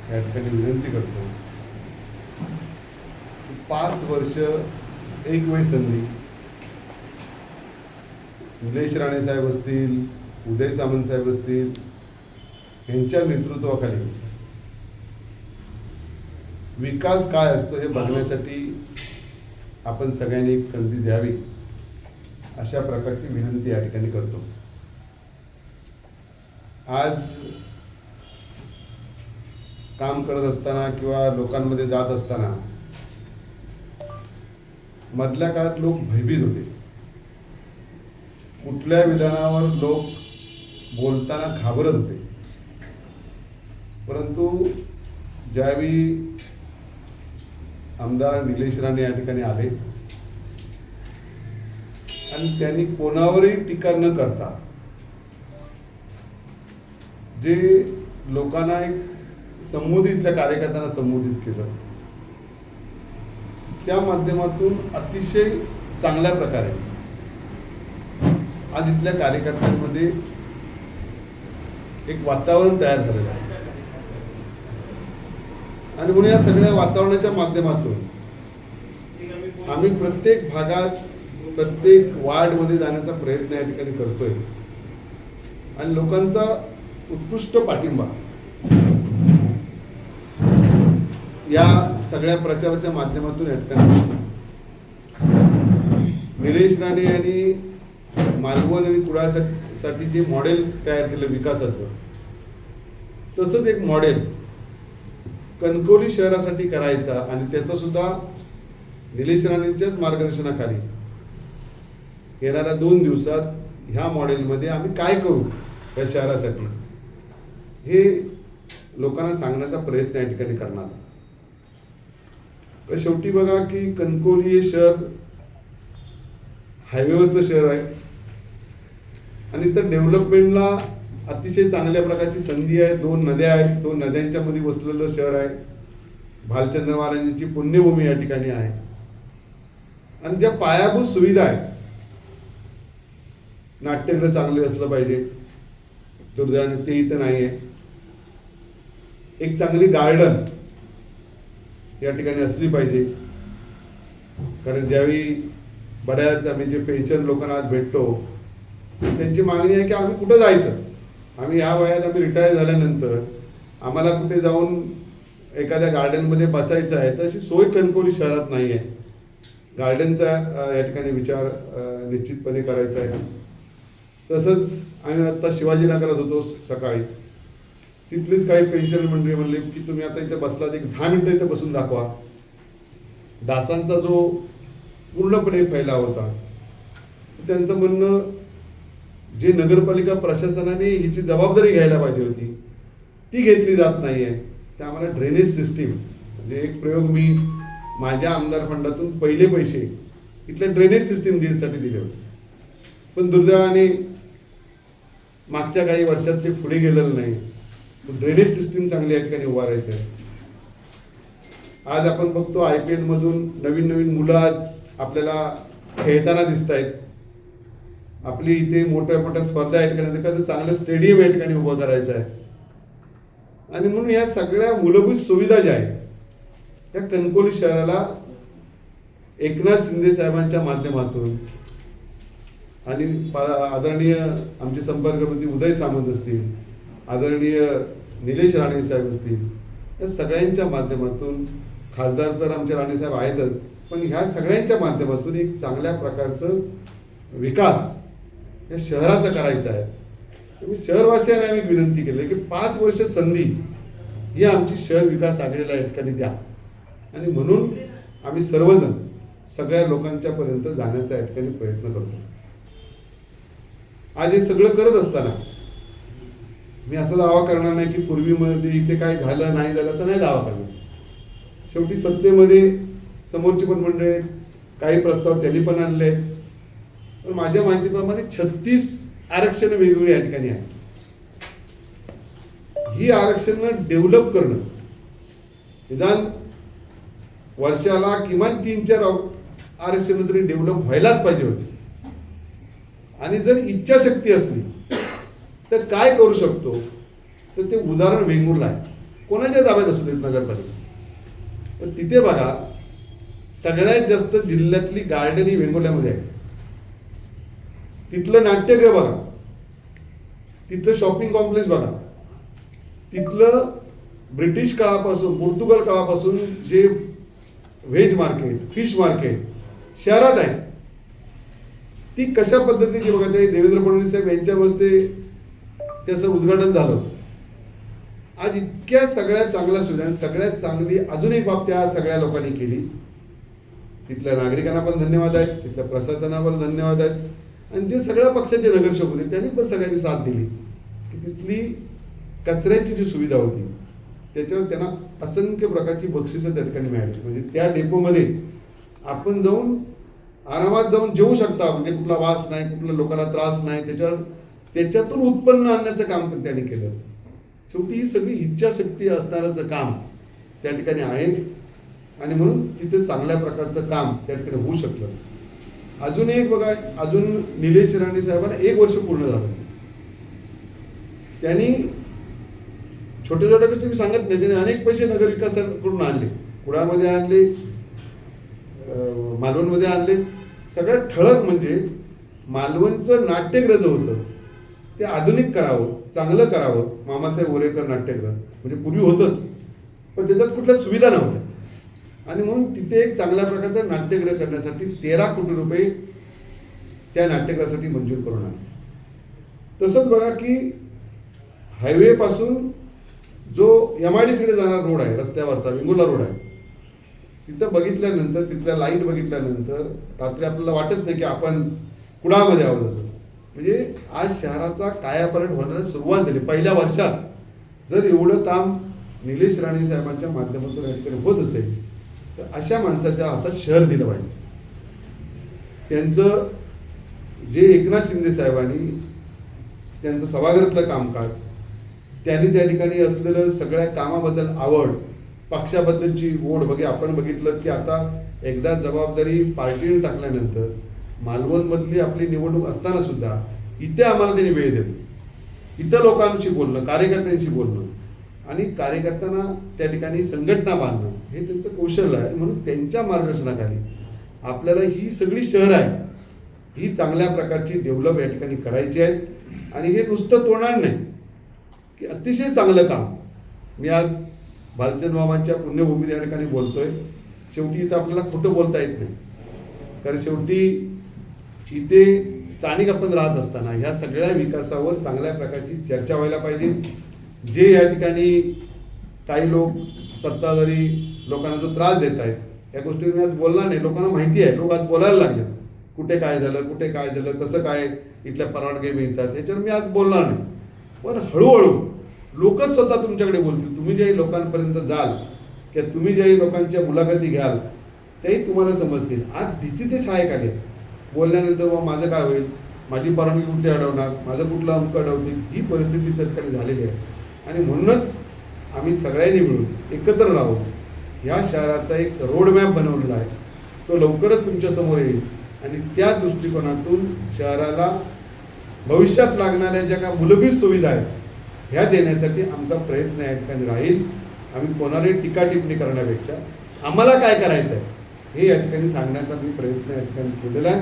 या ठिकाणी विनंती करतो, 5 वर्ष एक वेळ संधी निलेश राणे साहेब असतील, उदय सामंत साहेब असतील, यांच्या नेतृत्वाखाली विकास काय असतो हे बघण्यासाठी आपण सगळ्यांनी एक संधी द्यावी, अशा प्रकारची विनंती या ठिकाणी करतो. आज काम करत असताना किंवा लोकांमध्ये जात असताना मधल्या काळात लोक भयभीत होते. कुठल्या विधानावर लोक बोलताना घाबरत होते. परंतु ज्यावेळी आमदार निलेश राणे या ठिकाणी आले आणि त्यांनी कोणावरही टीका न करता जे लोकांना एक संबोधितल्या कार्यकर्त्यांना संबोधित केलं, त्या माध्यमातून अतिशय चांगल्या प्रकारे आज इथल्या कार्यकर्त्यांमध्ये एक वातावरण तयार झालेलं आहे. आणि म्हणून या सगळ्या वातावरणाच्या माध्यमातून आम्ही प्रत्येक भागात, प्रत्येक वार्डमध्ये जाण्याचा प्रयत्न या ठिकाणी करतोय आणि लोकांचा उत्कृष्ट पाठिंबा या सगळ्या प्रचाराच्या माध्यमातून या ठिकाणी निलेश राणे यांनी मालवण आणि कुडाळसाठी जे मॉडेल तयार केलं विकासाचं, तसंच एक मॉडेल कणकवली शहरासाठी करायचा आणि त्याचा सुद्धा निलेश राणेंच्याच मार्गदर्शनाखाली येणाऱ्या 2 दिवसात ह्या मॉडेलमध्ये आम्ही काय करू या शहरासाठी हे लोकांना सांगण्याचा प्रयत्न या ठिकाणी करणार. तर शेवटी बघा की कणकवली हे शहर हायवेवरचं शहर आहे आणि तर डेव्हलपमेंटला अतिशय चांगल्या प्रकारची संधी आहे. 2 नद्या आहेत, 2 नद्यांच्या मध्ये वसलेलं शहर आहे. भालचंद्र महाराजांची पुण्यभूमी या ठिकाणी आहे आणि ज्या पायाभूत सुविधा आहेत, नाट्यगृह चांगले असलं पाहिजे, दुर्दैवाने ते इथं नाही आहे. एक चांगली गार्डन या ठिकाणी असली पाहिजे, कारण ज्यावेळी बऱ्याच आम्ही जे पेन्शन लोकांना आज भेटतो त्यांची मागणी आहे की आम्ही कुठं जायचं, आम्ही ह्या वयात आम्ही रिटायर झाल्यानंतर आम्हाला कुठे जाऊन एखाद्या गार्डनमध्ये बसायचं आहे, तर अशी सोय कणकवली शहरात नाही आहे. गार्डनचा या ठिकाणी विचार निश्चितपणे करायचा आहे. तसंच आम्ही आत्ता शिवाजीनगरात होतो सकाळी, तिथलीच काही पेन्शन मंडळी म्हणली की तुम्ही आता इथे बसलात, एक 10 मिनिटं इथे बसून दाखवा. डासांचा जो पूर्णपणे फैलाव होता, त्यांचं म्हणणं जे नगरपालिका प्रशासनाने हिची जबाबदारी घ्यायला पाहिजे होती ती घेतली जात नाही आहे. ते आम्हाला ड्रेनेज सिस्टीम, म्हणजे एक प्रयोग मी माझ्या आमदार फंडातून पहिले पैसे इथल्या ड्रेनेज सिस्टीम साठी दिले होते, पण दुर्दैवाने मागच्या काही वर्षात ते पुढे गेलेलं नाही. ड्रेनेज सिस्टीम चांगली या ठिकाणी उभारायचं आहे. आज आपण बघतो IPL मधून नवीन नवीन मुलं आज आपल्याला खेळताना दिसत आहेत. आपली इथे मोठ्या मोठ्या स्पर्धा या ठिकाणी एखादं चांगलं स्टेडियम या ठिकाणी उभं करायचं आहे. आणि म्हणून या सगळ्या मूलभूत सुविधा ज्या आहेत या कणकवली शहराला एकनाथ शिंदे साहेबांच्या माध्यमातून आणि आदरणीय आमचे संपर्कमंत्री उदय सामंत असतील, आदरणीय निलेश राणे साहेब असतील, या सगळ्यांच्या माध्यमातून, खासदार तर आमचे राणे साहेब आहेतच, पण ह्या सगळ्यांच्या माध्यमातून एक चांगल्या प्रकारचं विकास या शहराचा करायचा आहे. मी शहरवासियांना आम्ही विनंती केली की 5 वर्ष संधी ही आमची शहर विकास आघाडीला या ठिकाणी द्या आणि म्हणून आम्ही सर्वजण सगळ्या लोकांच्या पर्यंत जाण्याचा या ठिकाणी प्रयत्न करतो. आज हे सगळं करत असताना मी असा दावा करणार नाही की पूर्वीमध्ये इथे काय झालं नाही झालं असं नाही दावा करणार. शेवटी सत्तेमध्ये समोरची पण मंडळी आहेत, काही प्रस्ताव त्यांनी पण आणले, पण माझ्या माहितीप्रमाणे 36 आरक्षण वेगवेगळी या ठिकाणी आहे. ही आरक्षण डेव्हलप करणं, निदान वर्षाला किमान 3-4 आरक्षण तरी डेव्हलप व्हायलाच पाहिजे होते. आणि जर इच्छाशक्ती असली तर काय करू शकतो, तर ते उदाहरण वेंगुर्ला आहे. कोणाच्या ताब्यात असू देत नगरपालिका, पण तिथे बघा सगळ्यात जास्त जिल्ह्यातली गार्डन ही वेंगुर्ल्यामध्ये आहे. तिथलं नाट्यगृह बघा, तिथलं शॉपिंग कॉम्प्लेक्स बघा, तिथलं ब्रिटिश काळापासून पोर्तुगल काळापासून जे व्हेज मार्केट, फिश मार्केट शहरात आहे, ती कशा पद्धतीची बघा. ते देवेंद्र फडणवीस साहेब यांच्या हस्ते त्याचं उद्घाटन झालं होतं. आज इतक्या सगळ्या चांगल्या सुविधा, सगळ्यात चांगली अजून एक बाब त्या सगळ्या लोकांनी केली. तिथल्या नागरिकांना पण धन्यवाद आहेत, तिथल्या प्रशासनाला धन्यवाद आहेत, आणि जे सगळ्या पक्षाचे नगरसेवक होते त्यांनी पण सगळ्यांनी साथ दिली की तिथली कचऱ्याची जी सुविधा होती त्याच्यावर त्यांना असंख्य प्रकारची बक्षिसं त्या ठिकाणी मिळाली. म्हणजे त्या डेपोमध्ये आपण जाऊन आरामात जाऊन जेवू शकता, म्हणजे कुठला वास नाही, कुठल्या लोकांना त्रास नाही, त्याच्यातून उत्पन्न आणण्याचं काम पण त्यांनी केलं. शेवटी ही सगळी इच्छाशक्ती असणारच काम त्या ठिकाणी आहे, आणि म्हणून तिथे चांगल्या प्रकारचं काम त्या ठिकाणी होऊ शकलं. अजून एक बघा, अजून निलेश राणे साहेबांना 1 वर्ष पूर्ण झालं. त्यांनी छोट्या छोट्या गोष्टी मी सांगत नाही, त्यांनी अनेक पैसे नगर विकासाकडून आणले, कुडाळमध्ये आणले, मालवणमध्ये आणले. सगळ्यात ठळक म्हणजे मालवणचं नाट्यगृह जे होतं ते आधुनिक करावं, चांगलं करावं. मामासाहेब ओरेकर नाट्यगृह म्हणजे पूर्वी होतंच, पण त्याच्यात कुठल्या सुविधा नव्हत्या, आणि म्हणून तिथे एक चांगल्या प्रकारचं नाट्यगृह करण्यासाठी 13 कोटी रुपये त्या नाट्यगृहासाठी मंजूर करून आणले. तसंच बघा की हायवेपासून जो MIDCकडे जाणारा रोड आहे, रस्त्यावरचा वेंगुर्ला रोड आहे, तिथं बघितल्यानंतर, तिथल्या लाईट बघितल्यानंतर रात्री आपल्याला वाटत नाही की आपण कुडाळमध्ये आहोत असं. म्हणजे आज शहराचा कायापालट होण्याला सुरुवात झाली. पहिल्या वर्षात जर एवढं काम निलेश राणे साहेबांच्या माध्यमातून या ठिकाणी होत असेल तर अशा माणसाच्या हातात शहर दिलं पाहिजे. त्यांचं जे एकनाथ शिंदे साहेबांनी त्यांचं सभागृहातलं कामकाज, त्यांनी त्या ठिकाणी असलेलं सगळ्या कामाबद्दल आवड, पक्षाबद्दलची ओढ बघा. आपण बघितलं की आता एकदा जबाबदारी पार्टीने टाकल्यानंतर मालवणमधली आपली निवडणूक असताना सुद्धा इथे आम्हाला त्यांनी वेळ दिला, इथं लोकांशी बोलणं, कार्यकर्त्यांशी बोलणं, आणि कार्यकर्त्यांना त्या ठिकाणी संघटना बांधणं हे त्यांचं कौशल्य आहे. म्हणून त्यांच्या मार्गदर्शनाखाली आपल्याला ही सगळी शहर आहे ही चांगल्या प्रकारची डेव्हलप या ठिकाणी करायची आहे, आणि हे नुसतं तोडणार नाही की अतिशय चांगलं काम. मी आज भालचंद मामांच्या पुण्यभूमी या ठिकाणी बोलतोय. शेवटी इथं आपल्याला खोटं बोलता येत नाही, कारण शेवटी इथे स्थानिक आपण राहत असताना ह्या सगळ्या विकासावर चांगल्या प्रकारची चर्चा व्हायला पाहिजे. जे या ठिकाणी काही लोक सत्ताधारी लोकांना जो त्रास देत आहेत या गोष्टी मी आज बोलणार नाही. लोकांना माहिती आहे, लोक आज बोलायला लागले कुठे काय झालं, कुठे काय झालं, कसं काय इथल्या परवानगी मिळतात, ह्याच्यावर मी आज बोलणार नाही. पण हळूहळू लोकच स्वतः तुमच्याकडे बोलतील. तुम्ही ज्याही लोकांपर्यंत जाल किंवा तुम्ही ज्याही लोकांच्या मुलाखती घ्याल तेही तुम्हाला समजतील. आज भीती ते छायेखाली आहे. बोलल्यानंतर मग माझं काय होईल, माझी परवानगी कुठली अडवणार, माझं कुठलं अंक अडवतील, ही परिस्थिती त्या ठिकाणी झालेली आहे. आणि म्हणूनच आम्ही सगळ्यांनी मिळून एकत्र राहून ह्या शहराचा एक रोडमॅप बनवलेला आहे. तो लवकरच तुमच्यासमोर येईल, आणि त्या दृष्टिकोनातून शहराला भविष्यात लागणाऱ्या ज्या काही मूलभूत सुविधा आहेत ह्या देण्यासाठी आमचा प्रयत्न या ठिकाणी राहील. आम्ही कोणालाही टीका टिप्पणी करण्यापेक्षा आम्हाला काय करायचं आहे हे या ठिकाणी सांगण्याचा मी प्रयत्न या ठिकाणी केलेला आहे.